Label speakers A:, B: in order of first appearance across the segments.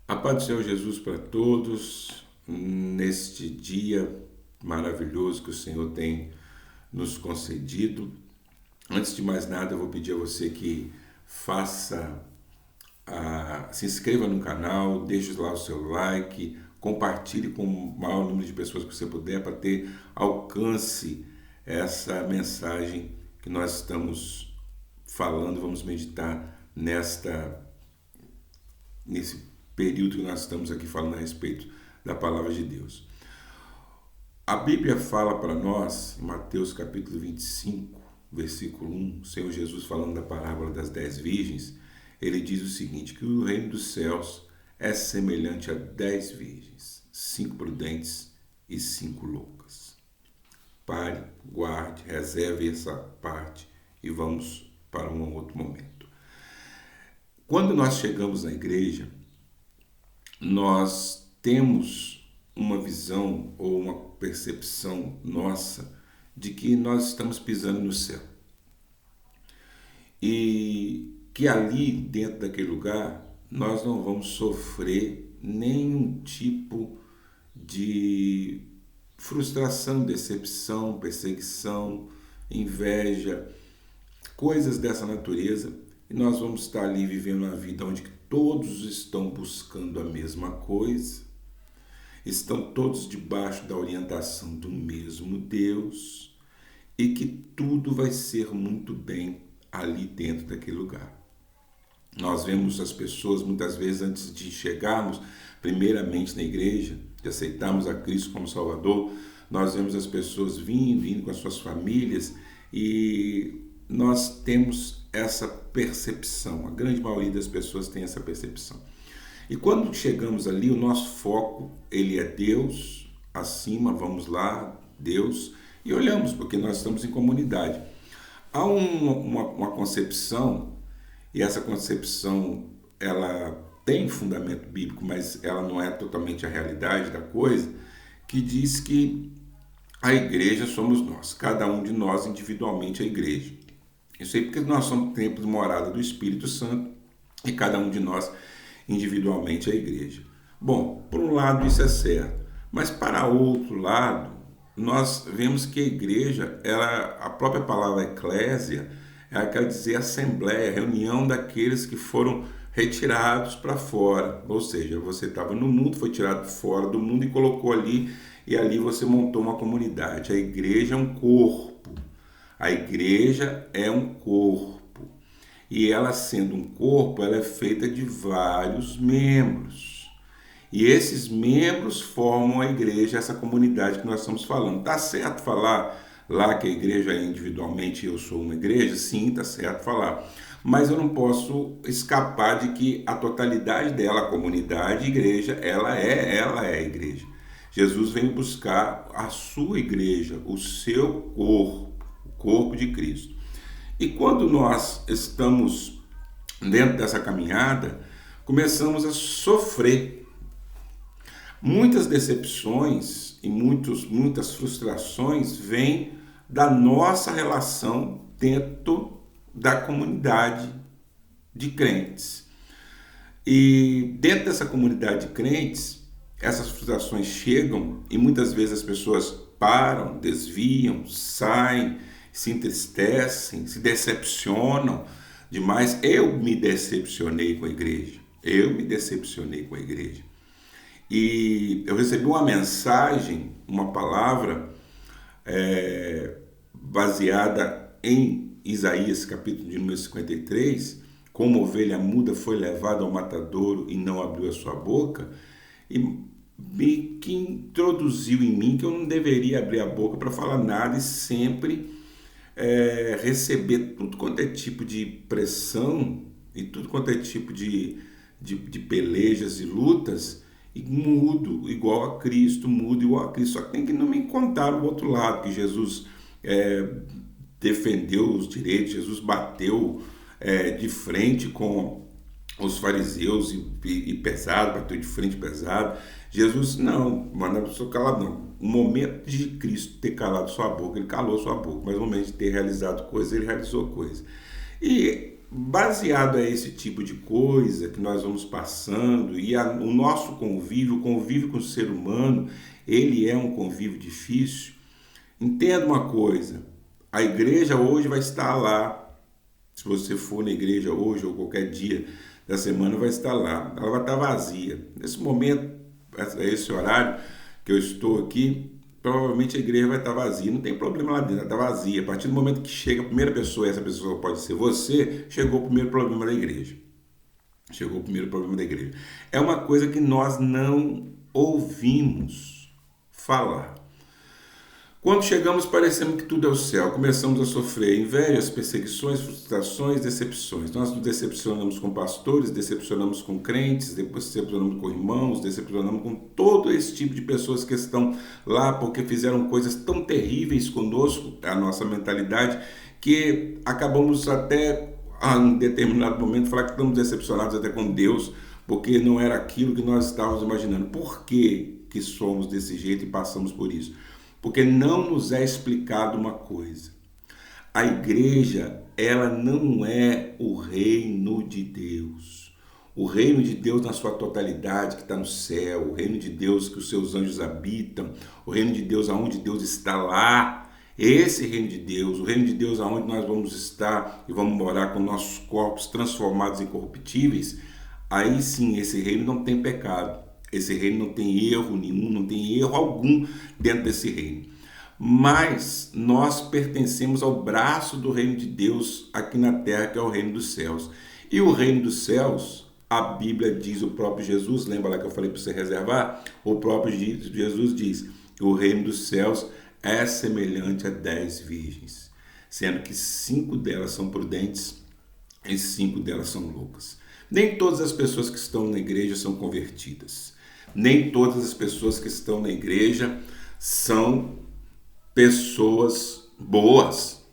A: A paz do Senhor Jesus para todos, neste dia maravilhoso que o Senhor tem nos concedido. Antes de mais nada, eu vou pedir a você que se inscreva no canal, deixe lá o seu like, compartilhe com o maior número de pessoas que você puder para ter alcance essa mensagem que nós estamos falando, vamos meditar nesse período que nós estamos aqui falando a respeito da palavra de Deus. A Bíblia fala para nós, em Mateus capítulo 25, versículo 1, o Senhor Jesus falando da parábola das 10 virgens, ele diz o seguinte, que o reino dos céus é semelhante a 10 virgens, 5 prudentes e 5 loucas. Pare, guarde, reserve essa parte e vamos para um outro momento. Quando nós chegamos na igreja, nós temos uma visão ou uma percepção nossa de que nós estamos pisando no céu. E que ali, dentro daquele lugar, nós não vamos sofrer nenhum tipo de frustração, decepção, perseguição, inveja, coisas dessa natureza. E nós vamos estar ali vivendo uma vida onde todos estão buscando a mesma coisa, estão todos debaixo da orientação do mesmo Deus e que tudo vai ser muito bem ali dentro daquele lugar. Nós vemos as pessoas muitas vezes antes de chegarmos primeiramente na igreja, de aceitarmos a Cristo como Salvador, nós vemos as pessoas vindo com as suas famílias e nós temos essa percepção, a grande maioria das pessoas tem essa percepção. E quando chegamos ali, o nosso foco, ele é Deus, acima, vamos lá, Deus, e olhamos, porque nós estamos em comunidade. Há uma concepção, e essa concepção, ela tem fundamento bíblico, mas ela não é totalmente a realidade da coisa, que diz que a igreja somos nós, cada um de nós individualmente a igreja. Isso aí porque nós somos templo de morada do Espírito Santo e cada um de nós individualmente a igreja. Bom, por um lado isso é certo, mas para outro lado, nós vemos que a igreja, a própria palavra eclésia, ela quer dizer assembleia, reunião daqueles que foram retirados para fora, ou seja, você estava no mundo, foi tirado fora do mundo e colocou ali, e ali você montou uma comunidade. A igreja é um corpo. A igreja é um corpo e ela sendo um corpo, ela é feita de vários membros e esses membros formam a igreja, essa comunidade que nós estamos falando. Tá certo falar lá que a igreja é individualmente, eu sou uma igreja? Sim, tá certo falar, mas eu não posso escapar de que a totalidade dela, a comunidade, a igreja, ela é a igreja. Jesus vem buscar a sua igreja, o seu corpo de Cristo. E quando nós estamos dentro dessa caminhada, começamos a sofrer muitas decepções e muitas frustrações vêm da nossa relação dentro da comunidade de crentes. E dentro dessa comunidade de crentes, essas frustrações chegam e muitas vezes as pessoas param, desviam, saem, se entristecem, se decepcionam demais. Eu me decepcionei com a igreja. E eu recebi uma mensagem, uma palavra baseada em Isaías, capítulo de número 53, como ovelha muda foi levada ao matadouro e não abriu a sua boca, e que introduziu em mim que eu não deveria abrir a boca para falar nada e sempre receber tudo quanto é tipo de pressão e tudo quanto é tipo de pelejas e lutas, e mudo igual a Cristo, só que tem que não me contar o outro lado, que Jesus defendeu os direitos, Jesus bateu de frente com os fariseus e pesado, bateu de frente pesado. Jesus não manda a pessoa calar, não. O momento de Cristo ter calado sua boca, ele calou sua boca, mas o momento de ter realizado coisas, ele realizou coisas. E baseado a esse tipo de coisa que nós vamos passando e o nosso convívio, o convívio com o ser humano, ele é um convívio difícil. Entenda uma coisa, a igreja hoje vai estar lá. Se você for na igreja hoje ou qualquer dia da semana, vai estar lá. Ela vai estar vazia. Nesse momento, esse horário que eu estou aqui, provavelmente a igreja vai estar vazia. Não tem problema lá dentro, ela está vazia. A partir do momento que chega a primeira pessoa, essa pessoa pode ser você, chegou o primeiro problema da igreja. Chegou o primeiro problema da igreja. É uma coisa que nós não ouvimos falar. Quando chegamos, parecemos que tudo é o céu. Começamos a sofrer invejas, perseguições, frustrações, decepções. Nós nos decepcionamos com pastores, decepcionamos com crentes, decepcionamos com irmãos, decepcionamos com todo esse tipo de pessoas que estão lá porque fizeram coisas tão terríveis conosco, a nossa mentalidade, que acabamos até, em determinado momento, falar que estamos decepcionados até com Deus, porque não era aquilo que nós estávamos imaginando. Por que somos desse jeito e passamos por isso? Porque não nos é explicado uma coisa. A igreja, ela não é o reino de Deus. O reino de Deus na sua totalidade, que está no céu, o reino de Deus que os seus anjos habitam, o reino de Deus aonde Deus está lá, esse reino de Deus, o reino de Deus aonde nós vamos estar e vamos morar com nossos corpos transformados em incorruptíveis, aí sim esse reino não tem pecado. Esse reino não tem erro nenhum, não tem erro algum dentro desse reino. Mas nós pertencemos ao braço do reino de Deus aqui na terra, que é o reino dos céus. E o reino dos céus, a Bíblia diz, o próprio Jesus, lembra lá que eu falei para você reservar? O próprio Jesus diz que o reino dos céus é semelhante a 10 virgens, sendo que 5 delas são prudentes e 5 delas são loucas. Nem todas as pessoas que estão na igreja são convertidas. Nem todas as pessoas que estão na igreja são pessoas boas.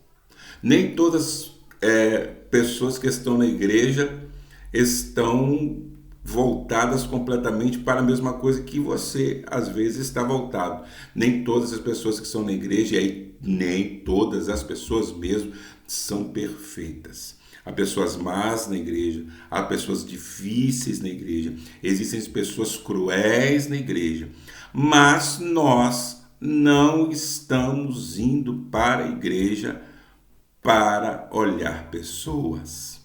A: Nem todas as pessoas que estão na igreja estão voltadas completamente para a mesma coisa que você, às vezes, está voltado. Nem todas as pessoas que estão na igreja, e aí nem todas as pessoas mesmo, são perfeitas. Há pessoas más na igreja, há pessoas difíceis na igreja, existem pessoas cruéis na igreja, mas nós não estamos indo para a igreja para olhar pessoas.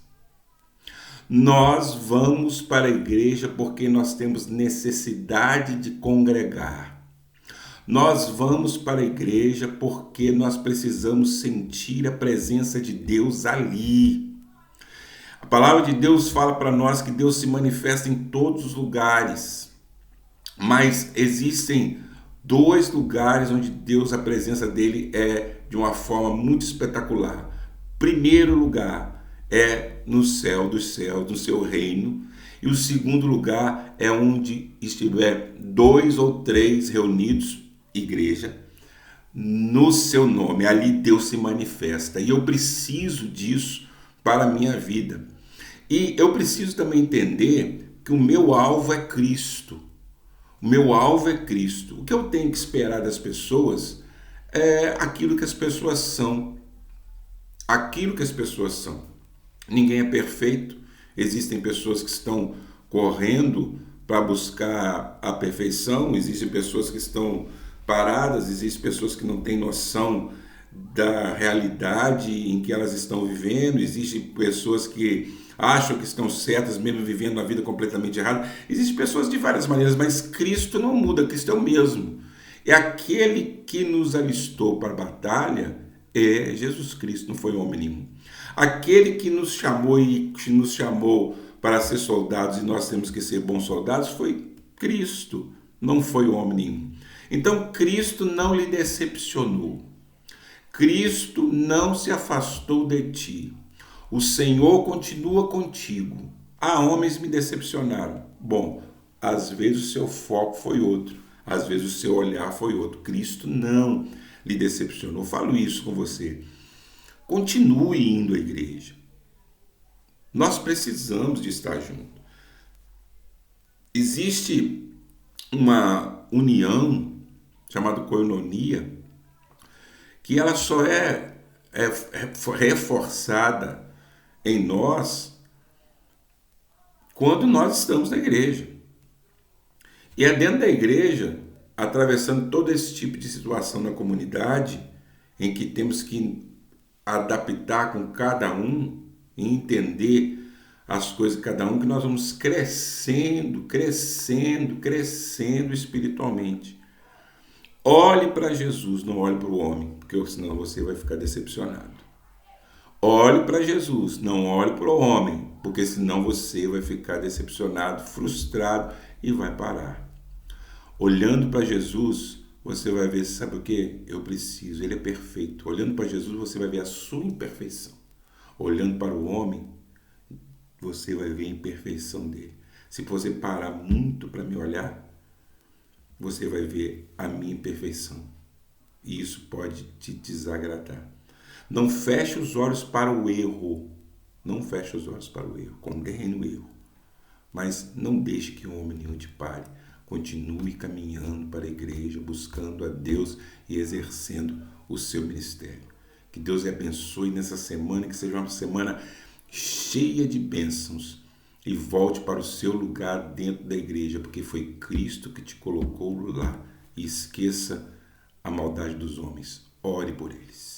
A: Nós vamos para a igreja porque nós temos necessidade de congregar. Nós vamos para a igreja porque nós precisamos sentir a presença de Deus ali. A palavra de Deus fala para nós que Deus se manifesta em todos os lugares, mas existem 2 lugares onde Deus, a presença dele é de uma forma muito espetacular. Primeiro lugar é no céu dos céus, no seu reino, e o segundo lugar é onde estiver 2 ou 3 reunidos, igreja, no seu nome, ali Deus se manifesta, e eu preciso disso para a minha vida. E eu preciso também entender que o meu alvo é Cristo. O meu alvo é Cristo. O que eu tenho que esperar das pessoas é aquilo que as pessoas são. Aquilo que as pessoas são. Ninguém é perfeito. Existem pessoas que estão correndo para buscar a perfeição. Existem pessoas que estão paradas. Existem pessoas que não têm noção da realidade em que elas estão vivendo. Existem pessoas que acham que estão certas, mesmo vivendo uma vida completamente errada. Existem pessoas de várias maneiras, mas Cristo não muda, Cristo é o mesmo. É aquele que nos alistou para a batalha, é Jesus Cristo, não foi homem nenhum. Aquele que nos chamou e que nos chamou para ser soldados e nós temos que ser bons soldados foi Cristo, não foi homem nenhum. Então Cristo não lhe decepcionou. Cristo não se afastou de ti. O Senhor continua contigo. Há homens que me decepcionaram. Bom, às vezes o seu foco foi outro. Às vezes o seu olhar foi outro. Cristo não lhe decepcionou. Eu falo isso com você. Continue indo à igreja. Nós precisamos de estar juntos. Existe uma união chamada koinonia, que ela só é reforçada em nós quando nós estamos na igreja. E é dentro da igreja, atravessando todo esse tipo de situação na comunidade, em que temos que adaptar com cada um e entender as coisas de cada um, que nós vamos crescendo espiritualmente. Olhe para Jesus, não olhe para o homem, porque senão você vai ficar decepcionado. Olhe para Jesus, não olhe para o homem, porque senão você vai ficar decepcionado, frustrado e vai parar. Olhando para Jesus, você vai ver, sabe o que? Eu preciso, ele é perfeito. Olhando para Jesus, você vai ver a sua imperfeição. Olhando para o homem, você vai ver a imperfeição dele. Se você parar muito para me olhar, você vai ver a minha imperfeição. E isso pode te desagradar. Não feche os olhos para o erro. Não feche os olhos para o erro. Condene o erro. Mas não deixe que um homem nenhum te pare. Continue caminhando para a igreja, buscando a Deus e exercendo o seu ministério. Que Deus lhe abençoe nessa semana, que seja uma semana cheia de bênçãos. E volte para o seu lugar dentro da igreja, porque foi Cristo que te colocou lá. E esqueça a maldade dos homens. Ore por eles.